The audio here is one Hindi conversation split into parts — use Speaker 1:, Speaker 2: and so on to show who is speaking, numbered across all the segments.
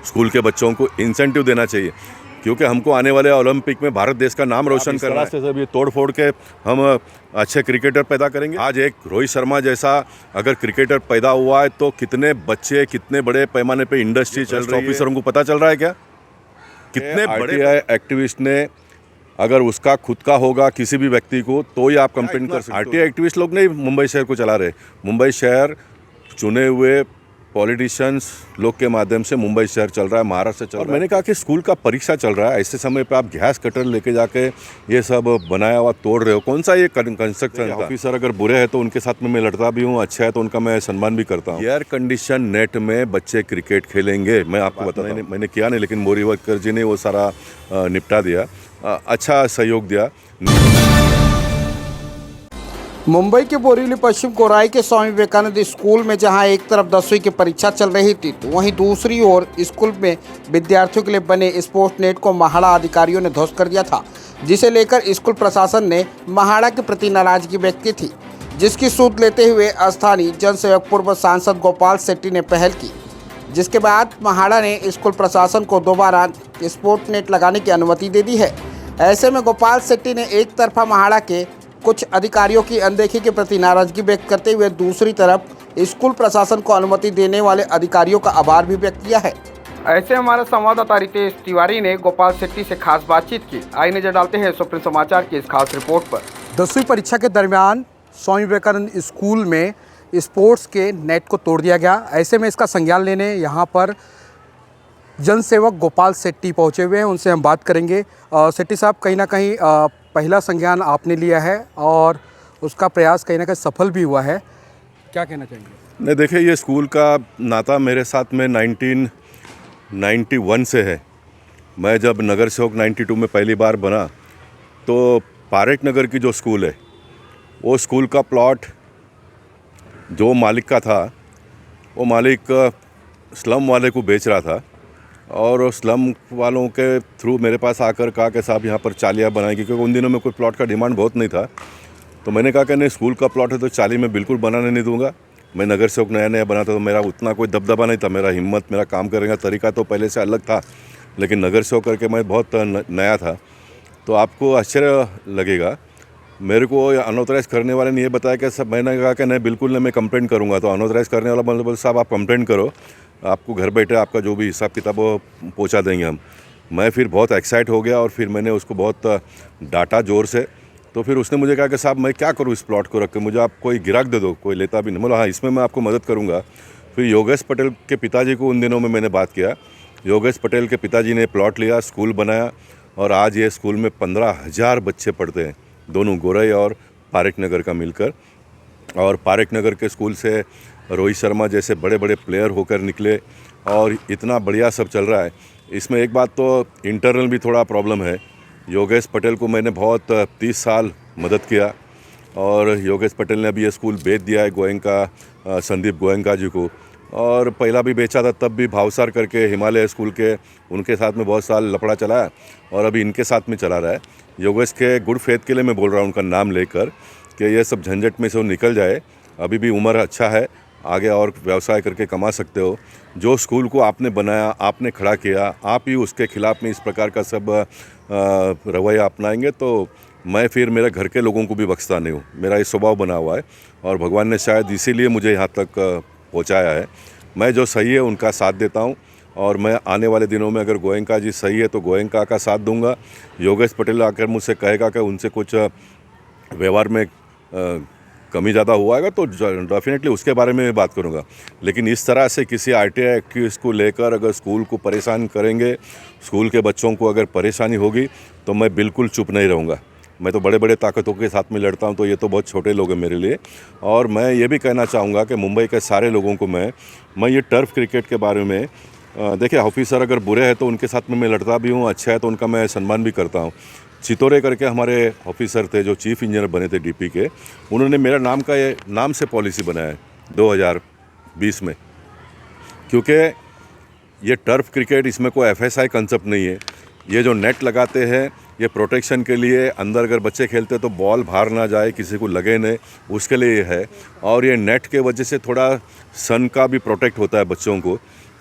Speaker 1: स्कूल के बच्चों को इंसेंटिव देना चाहिए, क्योंकि हमको आने वाले ओलंपिक में भारत देश का नाम रोशन करना है। सब ये तोड़ फोड़ के हम अच्छे क्रिकेटर पैदा करेंगे। आज एक रोहित शर्मा जैसा अगर क्रिकेटर पैदा हुआ है तो कितने बच्चे, कितने बड़े पैमाने पे इंडस्ट्री चल रही है, ऑफिसरों को पता चल रहा है क्या? कितने बड़े एक्टिविस्ट ने अगर उसका खुद का होगा किसी भी व्यक्ति को तो ही आप कंप्लेन कर सकते हो। आरटीआई एक्टिविस्ट लोग नहीं मुंबई शहर को चला रहे। मुंबई शहर चुने हुए पॉलिटिशियंस लोग के माध्यम से मुंबई शहर चल रहा है, महाराष्ट्र चल रहा है। मैंने कहा कि स्कूल का परीक्षा चल रहा है, ऐसे समय पे आप गैस कटर लेके जाके ये सब बनाया हुआ तोड़ रहे हो, कौन सा ये कंस्ट्रक्शन? ऑफिसर अगर बुरे हैं तो उनके साथ में मैं लड़ता भी हूँ, अच्छा है तो उनका मैं सम्मान भी करता हूँ। एयर कंडीशन नेट में बच्चे क्रिकेट खेलेंगे, मैं आपको बता, मैंने किया नहीं, लेकिन मोरीवरकर जी ने वो सारा निपटा दिया, अच्छा सहयोग दिया।
Speaker 2: मुंबई के बोरीवली पश्चिम कोराई के स्वामी विवेकानंद स्कूल में जहां एक तरफ 10वीं की परीक्षा चल रही थी तो वहीं दूसरी ओर स्कूल में विद्यार्थियों के लिए बने स्पोर्ट्स नेट को महाड़ा अधिकारियों ने ध्वस्त कर दिया था, जिसे लेकर स्कूल प्रशासन ने महाड़ा के प्रति नाराजगी व्यक्त की थी, जिसकी सूद लेते हुए स्थानीय जनसेवक पूर्व सांसद गोपाल शेट्टी ने पहल की, जिसके बाद महाड़ा ने स्कूल प्रशासन को दोबारा स्पोर्ट्स नेट लगाने की अनुमति दे दी है। ऐसे में गोपाल शेट्टी ने एक तरफा महाड़ा के कुछ अधिकारियों की अनदेखी के प्रति नाराजगी व्यक्त करते हुए दूसरी तरफ स्कूल प्रशासन को अनुमति देने वाले अधिकारियों का आभार भी व्यक्त किया है। ऐसे हमारे संवाददाता रितेश तिवारी ने गोपाल शेट्टी से खास बातचीत की। आइए नजर डालते हैं सुप्रीम समाचार की इस खास रिपोर्ट पर। 10वीं परीक्षा के दरमियान स्वामी विवेकानंद स्कूल में स्पोर्ट्स के नेट को तोड़ दिया गया। ऐसे में इसका संज्ञान लेने यहाँ पर जनसेवक गोपाल शेट्टी पहुँचे हुए हैं, उनसे हम बात करेंगे। शेट्टी साहब, कहीं ना कहीं पहला संज्ञान आपने लिया है और उसका प्रयास कहीं ना कहीं सफल भी हुआ है, क्या कहना चाहेंगे?
Speaker 1: नहीं, देखिए, ये स्कूल का नाता मेरे साथ में 1991 से है। मैं जब नगर सेवक 92 में पहली बार बना तो पारेख नगर की जो स्कूल है वो स्कूल का प्लॉट जो मालिक का था वो मालिक स्लम वाले को बेच रहा था, और स्लम वालों के थ्रू मेरे पास आकर कहा कि साहब यहाँ पर चालियाँ बनाएंगे, क्योंकि उन दिनों में कोई प्लॉट का डिमांड बहुत नहीं था। तो मैंने कहा कि नहीं, स्कूल का प्लॉट है तो चाली में बिल्कुल बनाने नहीं दूंगा। मैं नगर सेवक नया नया बना था तो मेरा उतना कोई दबदबा नहीं था, मेरा हिम्मत, मेरा काम करने का तरीका तो पहले से अलग था, लेकिन नगर सेवक करके मैं बहुत नया था। तो आपको आश्चर्य लगेगा, मेरे को अनऑथराइज करने वाले ने ये बताया कि सब, मैंने कहा कि नहीं, बिल्कुल नहीं, मैं कंप्लेंट करूँगा। तो अनऑथराइज करने वाला बोल साहब आप कंप्लेंट करो, आपको घर बैठे आपका जो भी हिसाब किताब पहुंचा देंगे हम। मैं फिर बहुत एक्साइट हो गया और फिर मैंने उसको बहुत डांटा ज़ोर से। तो फिर उसने मुझे कहा कि साहब मैं क्या करूं इस प्लॉट को रख के, मुझे आप कोई गिराक दे दो, कोई लेता भी नहीं। बोला हाँ, इसमें मैं आपको मदद करूंगा। फिर योगेश पटेल के पिताजी को उन दिनों में मैंने बात किया। योगेश पटेल के पिताजी ने प्लॉट लिया, स्कूल बनाया, और आज ये स्कूल में 15,000 बच्चे पढ़ते हैं, दोनों गोरई और पारेख नगर का मिलकर। और पारेख नगर के स्कूल से रोहित शर्मा जैसे बड़े बड़े प्लेयर होकर निकले और इतना बढ़िया सब चल रहा है। इसमें एक बात तो इंटरनल भी थोड़ा प्रॉब्लम है। योगेश पटेल को मैंने बहुत 30 साल मदद किया, और योगेश पटेल ने अभी ये स्कूल बेच दिया है गोयनका, संदीप गोयनका जी को, और पहला भी बेचा था तब भी भावसार करके हिमालय स्कूल के, उनके साथ में बहुत साल लफड़ा चला है, और अभी इनके साथ में चला रहा है। योगेश के गुड फेथ के लिए मैं बोल रहा हूँ उनका नाम लेकर कि ये सब झंझट में से वो निकल जाए। अभी भी उम्र अच्छा है, आगे और व्यवसाय करके कमा सकते हो। जो स्कूल को आपने बनाया, आपने खड़ा किया, आप ही उसके खिलाफ में इस प्रकार का सब रवैया अपनाएंगे तो मैं फिर मेरे घर के लोगों को भी बख्शता नहीं हूँ। मेरा ये स्वभाव बना हुआ है, और भगवान ने शायद इसीलिए मुझे यहाँ तक पहुँचाया है। मैं जो सही है उनका साथ देता हूँ, और मैं आने वाले दिनों में अगर गोयनका जी सही है तो गोयनका का साथ दूंगा। योगेश पटेल आकर मुझसे कहेगा कि उनसे कुछ व्यवहार में कमी ज़्यादा हुआ है तो डेफिनेटली उसके बारे में बात करूंगा। लेकिन इस तरह से किसी आरटीआई एक्टिविस्ट को लेकर अगर स्कूल को परेशान करेंगे, स्कूल के बच्चों को अगर परेशानी होगी तो मैं बिल्कुल चुप नहीं रहूँगा। मैं तो बड़े बड़े ताकतों के साथ में लड़ता हूँ, तो ये तो बहुत छोटे लोग हैं मेरे लिए। और मैं ये भी कहना चाहूँगा कि मुंबई के सारे लोगों को मैं ये टर्फ क्रिकेट के बारे में, देखिए, ऑफिसर अगर बुरे हैं तो उनके साथ में मैं लड़ता भी हूँ, अच्छा है तो उनका मैं सम्मान भी करता हूँ। चितोरे करके हमारे ऑफिसर थे जो चीफ इंजीनियर बने थे डीपी के, उन्होंने मेरा नाम का ये नाम से पॉलिसी बनाया है 2020 में, क्योंकि ये टर्फ क्रिकेट, इसमें कोई एफएसआई कंसेप्ट नहीं है। ये जो नेट लगाते हैं ये प्रोटेक्शन के लिए, अंदर अगर बच्चे खेलते तो बॉल बाहर ना जाए, किसी को लगे नहीं, उसके लिए ये है। और ये नेट के वजह से थोड़ा सन का भी प्रोटेक्ट होता है बच्चों को,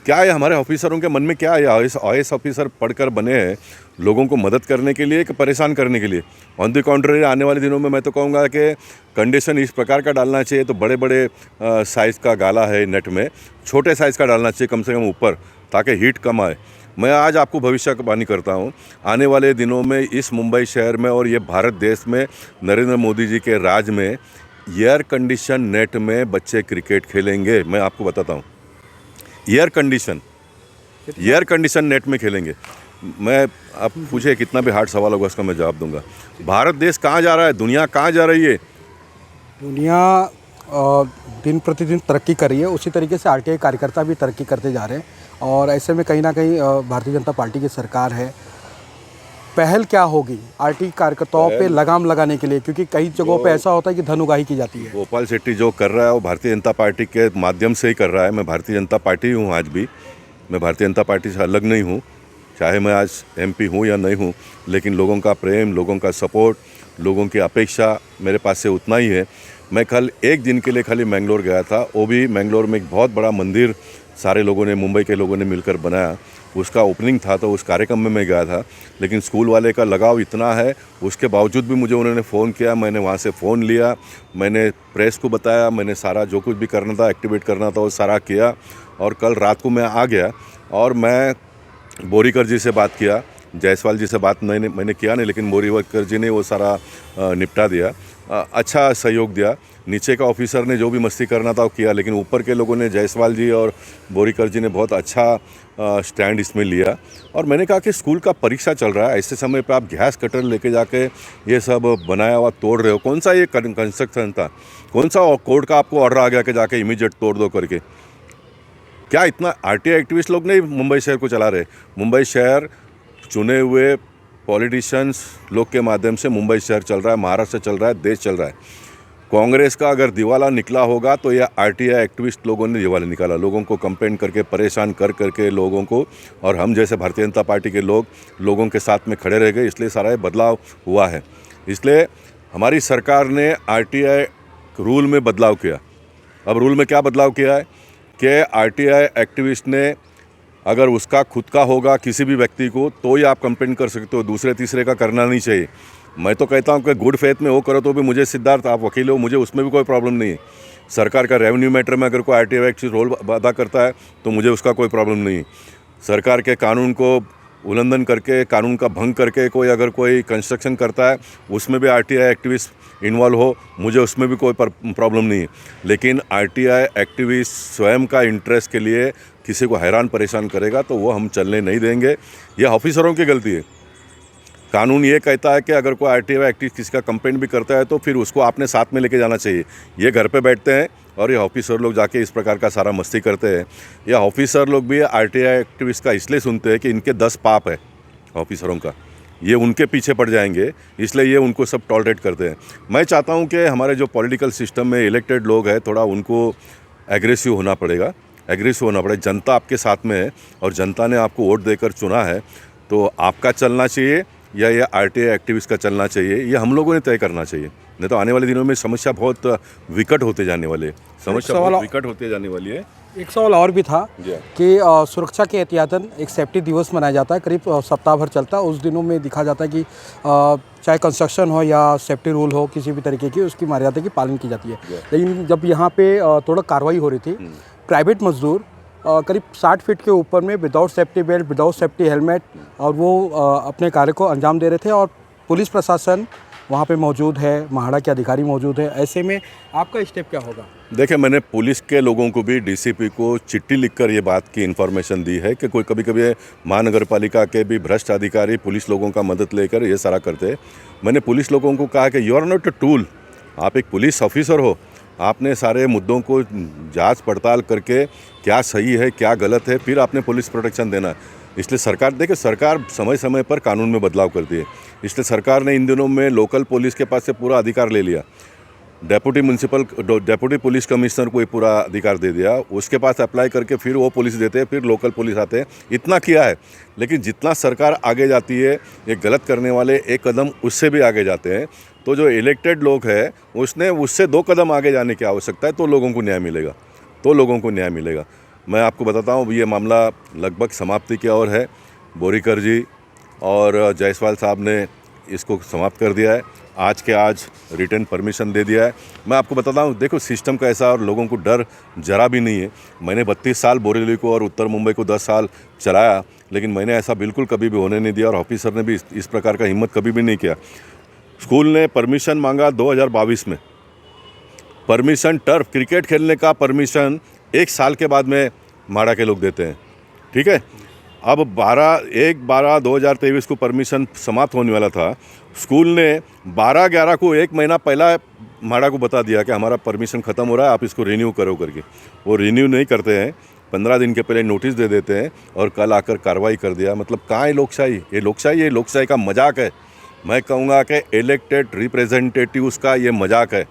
Speaker 1: क्या है हमारे ऑफिसरों के मन में, क्या है IAS ऑफिसर पढ़कर बने हैं लोगों को मदद करने के लिए कि परेशान करने के लिए? ऑन द कॉन्ट्ररी आने वाले दिनों में मैं तो कहूँगा कि कंडीशन इस प्रकार का डालना चाहिए, तो बड़े बड़े साइज़ का गाला है नेट में, छोटे साइज़ का डालना चाहिए कम से कम ऊपर, ताकि हीट कम आए। मैं आज आपको भविष्यवाणी करता हूँ, आने वाले दिनों में इस मुंबई शहर में और ये भारत देश में नरेंद्र मोदी जी के राज में एयर कंडीशन नेट में बच्चे क्रिकेट खेलेंगे। मैं आपको बताता हूँ, एयर कंडीशन नेट में खेलेंगे। मैं आप पूछे कितना भी हार्ड सवाल होगा उसका मैं जवाब दूंगा। भारत देश कहाँ जा रहा है, दुनिया कहाँ जा रही है?
Speaker 3: दुनिया दिन प्रतिदिन तरक्की कर रही है, उसी तरीके से आरटीआई कार्यकर्ता भी तरक्की करते जा रहे हैं। और ऐसे में कहीं ना कहीं भारतीय जनता पार्टी की सरकार है। पहल क्या होगी आरटीआई कार्यकर्ताओं पे लगाम लगाने के लिए, क्योंकि कई जगहों पे ऐसा होता है कि धन उगाही की जाती है।
Speaker 1: गोपाल शेट्टी जो कर रहा है वो भारतीय जनता पार्टी के माध्यम से ही कर रहा है। मैं भारतीय जनता पार्टी हूँ, आज भी मैं भारतीय जनता पार्टी से अलग नहीं हूँ, चाहे मैं आज MP हूँ या नहीं हूँ, लेकिन लोगों का प्रेम, लोगों का सपोर्ट, लोगों की अपेक्षा मेरे पास से उतना ही है। मैं कल एक दिन के लिए खाली मैंगलोर गया था, वो भी मैंगलोर में एक बहुत बड़ा मंदिर सारे लोगों ने, मुंबई के लोगों ने मिलकर बनाया, उसका ओपनिंग था, तो उस कार्यक्रम में मैं गया था। लेकिन स्कूल वाले का लगाव इतना है, उसके बावजूद भी मुझे उन्होंने फ़ोन किया, मैंने वहाँ से फ़ोन लिया, मैंने प्रेस को बताया, मैंने सारा जो कुछ भी करना था, एक्टिवेट करना था, वो सारा किया। और कल रात को मैं आ गया और मैं बोरीकर जी से बात किया, जायसवाल जी से बात मैंने किया नहीं, लेकिन बोरीकर जी ने वो सारा निपटा दिया, अच्छा सहयोग दिया। नीचे का ऑफिसर ने जो भी मस्ती करना था वो किया, लेकिन ऊपर के लोगों ने, जायसवाल जी और बोरीकर जी ने बहुत अच्छा स्टैंड इसमें लिया। और मैंने कहा कि स्कूल का परीक्षा चल रहा है, ऐसे समय पे आप गैस कटर लेके जाके ये सब बनाया हुआ तोड़ रहे हो। कौन सा ये कंस्ट्रक्शन था, कौन सा कोर्ट का आपको ऑर्डर आ गया कि जाके इमीडिएट तोड़ दो करके? क्या इतना आरटीआई एक्टिविस्ट लोग नहीं मुंबई शहर को चला रहे? मुंबई शहर चुने हुए पॉलिटिशियंस लोग के माध्यम से मुंबई शहर चल रहा है, महाराष्ट्र चल रहा है, देश चल रहा है। कांग्रेस का अगर दिवाला निकला होगा तो यह आरटीआई एक्टिविस्ट लोगों ने दिवाला निकाला, लोगों को कंपेन करके, परेशान कर करके लोगों को, और हम जैसे भारतीय जनता पार्टी के लोग लोगों के साथ में खड़े रह गए, इसलिए सारा ये बदलाव हुआ है। इसलिए हमारी सरकार ने आरटीआई रूल में बदलाव किया। अब रूल में क्या बदलाव किया है कि आरटीआई एक्टिविस्ट ने अगर उसका खुद का होगा किसी भी व्यक्ति को, तो ही आप कंप्लेंट कर सकते हो, दूसरे तीसरे का करना नहीं चाहिए। मैं तो कहता हूँ कि गुड फेथ में वो करो, तो भी मुझे, सिद्धार्थ आप वकील हो, मुझे उसमें भी कोई प्रॉब्लम नहीं है। सरकार का रेवेन्यू मैटर में अगर कोई आरटीआई एक्टिविस्ट रोल अदा करता है तो मुझे उसका कोई प्रॉब्लम नहीं है। सरकार के कानून को उल्लंघन करके, कानून का भंग करके कोई अगर कोई कंस्ट्रक्शन करता है, उसमें भी आरटीआई एक्टिविस्ट इन्वॉल्व हो, मुझे उसमें भी कोई प्रॉब्लम नहीं है। लेकिन आरटीआई एक्टिविस्ट स्वयं का इंटरेस्ट के लिए किसी को हैरान परेशान करेगा तो वो हम चलने नहीं देंगे। यह ऑफिसरों की गलती है। कानून ये कहता है कि अगर कोई आरटीआई एक्टिविस्ट किसी का कंप्लेंट भी करता है तो फिर उसको आपने साथ में लेके जाना चाहिए। ये घर पे बैठते हैं और ये ऑफिसर लोग जाके इस प्रकार का सारा मस्ती करते हैं। ये ऑफिसर लोग भी आरटीआई एक्टिविस्ट का इसलिए सुनते हैं कि इनके 10 पाप है ऑफिसरों का, ये उनके पीछे पड़ जाएंगे, इसलिए ये उनको सब टॉलरेट करते हैं। मैं चाहता हूँ कि हमारे जो पॉलिटिकल सिस्टम में इलेक्टेड लोग हैं, थोड़ा उनको एग्रेसिव होना पड़ेगा, जनता आपके साथ में है और जनता ने आपको वोट देकर चुना है, तो आपका चलना चाहिए या ये आरटीआई एक्टिविस्ट का चलना चाहिए, ये हम लोगों ने तय करना चाहिए। नहीं तो आने वाले दिनों में समस्या बहुत विकट होते जाने वाली है, है।
Speaker 3: एक सवाल और भी था कि सुरक्षा के एहतियातन एक सेफ्टी दिवस मनाया जाता है, करीब सप्ताह भर चलता है। उस दिनों में दिखा जाता है कि चाहे कंस्ट्रक्शन हो या सेफ्टी रूल हो, किसी भी तरीके की उसकी मर्यादा की पालन की जाती है। लेकिन जब यहाँ पे थोड़ा कार्रवाई हो रही थी, प्राइवेट मजदूर करीब 60 फीट के ऊपर में without safety belt, without safety helmet, और वो अपने कार्य को अंजाम दे रहे थे, और पुलिस प्रशासन वहाँ पे मौजूद है, महाड़ा के अधिकारी मौजूद है। ऐसे में आपका स्टेप क्या होगा?
Speaker 1: देखिए, मैंने पुलिस के लोगों को भी, डीसीपी को चिट्ठी लिखकर ये बात की इन्फॉर्मेशन दी है कि कोई कभी कभी महानगर पालिका के भी भ्रष्ट अधिकारी पुलिस लोगों का मदद लेकर ये सारा करते हैं। मैंने पुलिस लोगों को कहा कि you are not a tool, आप एक पुलिस ऑफिसर हो, आपने सारे मुद्दों को जांच पड़ताल करके क्या सही है क्या गलत है, फिर आपने पुलिस प्रोटेक्शन देना है। इसलिए सरकार, देखिए, सरकार समय समय पर कानून में बदलाव करती है। इसलिए सरकार ने इन दिनों में लोकल पुलिस के पास से पूरा अधिकार ले लिया, डेप्यूटी पुलिस कमिश्नर को ये पूरा अधिकार दे दिया, उसके पास अप्लाई करके फिर वो पुलिस देते हैं, फिर लोकल पुलिस आते हैं। इतना किया है, लेकिन जितना सरकार आगे जाती है, ये गलत करने वाले एक कदम उससे भी आगे जाते हैं। तो जो इलेक्टेड लोग हैं, उससे 2 कदम आगे जाने की आवश्यकता है, तो लोगों को न्याय मिलेगा। मैं आपको बताता हूँ ये मामला लगभग समाप्ति की ओर है। बोरीकर जी और जायसवाल साहब ने इसको समाप्त कर दिया है, आज के आज रिटर्न परमिशन दे दिया है। मैं आपको बताता हूँ, देखो सिस्टम का ऐसा और लोगों को डर जरा भी नहीं है। मैंने 32 साल बोरीवली को और उत्तर मुंबई को 10 साल चलाया, लेकिन मैंने ऐसा बिल्कुल कभी भी होने नहीं दिया और ऑफिसर ने भी इस प्रकार का हिम्मत कभी भी नहीं किया। स्कूल ने परमिशन मांगा 2022 में, परमिशन टर्फ क्रिकेट खेलने का परमिशन 1 साल के बाद में माड़ा के लोग देते हैं, ठीक है। अब 12/1/2023 को परमिशन समाप्त होने वाला था। स्कूल ने 12/11 को 1 महीना पहला माड़ा को बता दिया कि हमारा परमिशन ख़त्म हो रहा है, आप इसको रिन्यू करो करके। वो रिन्यू नहीं करते हैं, 15 दिन के पहले नोटिस दे देते हैं और कल आकर कार्रवाई कर दिया। मतलब कहाँ है लोकशाही? ये लोकशाही का मजाक है। मैं कहूँगा कि इलेक्टेड रिप्रेजेंटेटिव्स का ये मजाक है।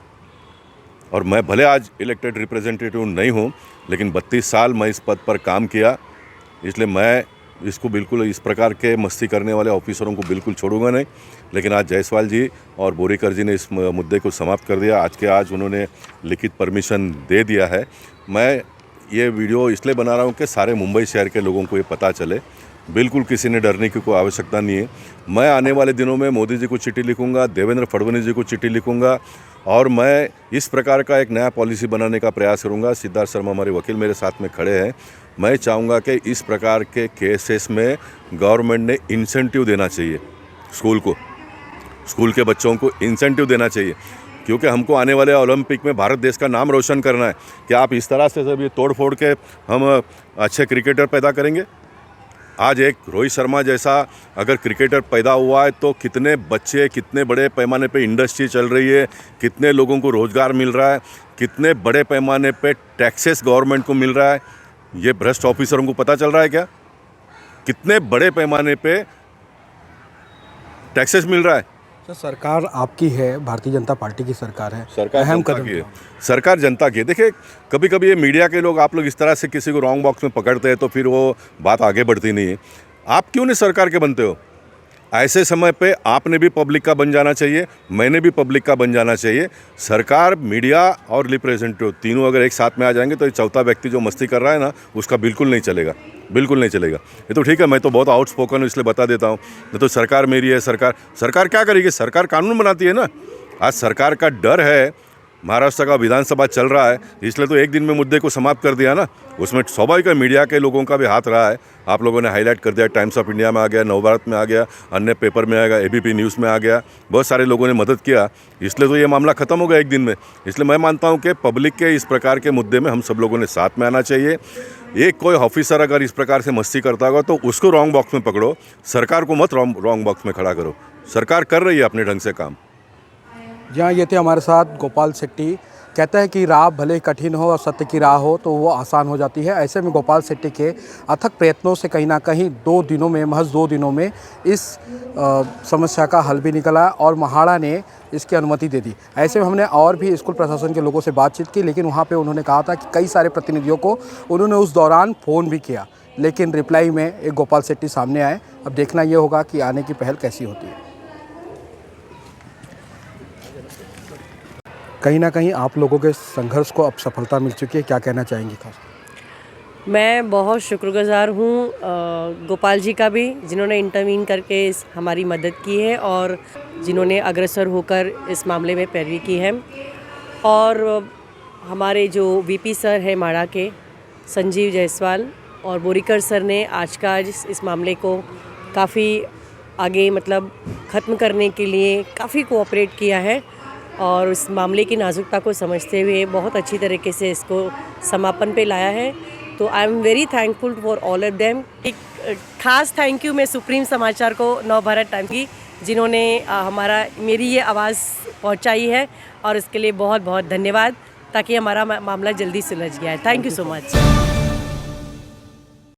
Speaker 1: और मैं भले आज इलेक्टेड रिप्रेजेंटेटिव नहीं हूँ, लेकिन 32 साल मैं इस पद पर काम किया, इसलिए मैं इसको बिल्कुल इस प्रकार के मस्ती करने वाले ऑफिसरों को बिल्कुल छोड़ूंगा नहीं। लेकिन आज जायसवाल जी और बोरीकर जी ने इस मुद्दे को समाप्त कर दिया। आज के आज उन्होंने लिखित परमिशन दे दिया है। मैं ये वीडियो इसलिए बना रहा हूँ कि सारे मुंबई शहर के लोगों को ये पता चले। बिल्कुल किसी ने डरने की कोई आवश्यकता नहीं है। मैं आने वाले दिनों में मोदी जी को चिट्ठी लिखूंगा, देवेंद्र फडणवीस जी को चिट्ठी लिखूंगा और मैं इस प्रकार का एक नया पॉलिसी बनाने का प्रयास करूंगा। सिद्धार्थ शर्मा हमारे वकील मेरे साथ में खड़े हैं। मैं चाहूँगा कि इस प्रकार के केसेस में गवर्नमेंट ने इंसेंटिव देना चाहिए स्कूल को, स्कूल के बच्चों को इंसेंटिव देना चाहिए, क्योंकि हमको आने वाले ओलंपिक में भारत देश का नाम रोशन करना है। क्या आप इस तरह से सब ये तोड़ फोड़ के हम अच्छे क्रिकेटर पैदा करेंगे? आज एक रोहित शर्मा जैसा अगर क्रिकेटर पैदा हुआ है तो कितने बच्चे, कितने बड़े पैमाने पे इंडस्ट्री चल रही है, कितने लोगों को रोज़गार मिल रहा है, कितने बड़े पैमाने पे टैक्सेस गवर्नमेंट को मिल रहा है। ये भ्रष्ट ऑफिसरों को पता चल रहा है क्या? कितने बड़े पैमाने पे टैक्सेस मिल रहा है।
Speaker 3: सर, सरकार आपकी है, भारतीय जनता पार्टी की सरकार है,
Speaker 1: सरकार
Speaker 3: अहम
Speaker 1: जनता
Speaker 3: कदम
Speaker 1: की है, सरकार जनता की है। देखिए कभी कभी ये मीडिया के लोग, आप लोग इस तरह से किसी को रॉन्ग बॉक्स में पकड़ते हैं तो फिर वो बात आगे बढ़ती नहीं है। आप क्यों नहीं सरकार के बनते हो? ऐसे समय पे आपने भी पब्लिक का बन जाना चाहिए, मैंने भी पब्लिक का बन जाना चाहिए। सरकार, मीडिया और रिप्रेजेंटेटिव तीनों अगर एक साथ में आ जाएंगे तो ये चौथा व्यक्ति जो मस्ती कर रहा है ना, उसका बिल्कुल नहीं चलेगा, बिल्कुल नहीं चलेगा। ये तो ठीक है, मैं तो बहुत आउटस्पोकन हूँ इसलिए बता देता हूँ। नहीं तो सरकार मेरी है, सरकार क्या करेगी? सरकार कानून बनाती है ना। आज सरकार का डर है, महाराष्ट्र का विधानसभा चल रहा है, इसलिए तो एक दिन में मुद्दे को समाप्त कर दिया ना। उसमें स्वाभाविक है मीडिया के लोगों का भी हाथ रहा है। आप लोगों ने हाईलाइट कर दिया, टाइम्स ऑफ इंडिया में आ गया, नवभारत में आ गया, अन्य पेपर में आएगा, एबीपी न्यूज़ में आ गया, बहुत सारे लोगों ने मदद किया, इसलिए तो ये मामला ख़त्म हो गया एक दिन में। इसलिए मैं मानता हूँ कि पब्लिक के इस प्रकार के मुद्दे में हम सब लोगों ने साथ में आना चाहिए। एक कोई ऑफिसर अगर इस प्रकार से मस्ती करता होगा तो उसको रॉन्ग बॉक्स में पकड़ो, सरकार को मत रॉन्ग बॉक्स में खड़ा करो। सरकार कर रही है अपने ढंग से काम।
Speaker 3: जहाँ ये थे हमारे साथ गोपाल शेट्टी। कहते हैं कि राह भले ही कठिन हो और सत्य की राह हो तो वो आसान हो जाती है। ऐसे में गोपाल शेट्टी के अथक प्रयत्नों से कहीं ना कहीं 2 दिनों में, महज 2 दिनों में इस समस्या का हल भी निकला और महाड़ा ने इसकी अनुमति दे दी। ऐसे में हमने और भी स्कूल प्रशासन के लोगों से बातचीत की, लेकिन वहाँ पे उन्होंने कहा था कि कई सारे प्रतिनिधियों को उन्होंने उस दौरान फ़ोन भी किया, लेकिन रिप्लाई में एक गोपाल शेट्टी सामने आए। अब देखना ये होगा कि आने की पहल कैसी होती है। कहीं ना कहीं आप लोगों के संघर्ष को अब सफलता मिल चुकी है, क्या कहना चाहेंगी खास?
Speaker 4: मैं बहुत शुक्रगुज़ार हूँ गोपाल जी का भी, जिन्होंने इंटरवीन करके हमारी मदद की है और जिन्होंने अग्रसर होकर इस मामले में पैरवी की है। और हमारे जो वीपी सर है माड़ा के, संजीव जायसवाल और बोरीकर सर ने आज का इस मामले को काफ़ी आगे मतलब ख़त्म करने के लिए काफ़ी कोऑपरेट किया है और इस मामले की नाजुकता को समझते हुए बहुत अच्छी तरीके से इसको समापन पे लाया है। तो I am very thankful for all of them. एक खास थैंक यू मैं सुप्रीम समाचार को, नवभारत टाइम्स की, जिन्होंने मेरी ये आवाज़ पहुंचाई है और इसके लिए बहुत बहुत धन्यवाद, ताकि हमारा मामला जल्दी सुलझ गया है। Thank you so much.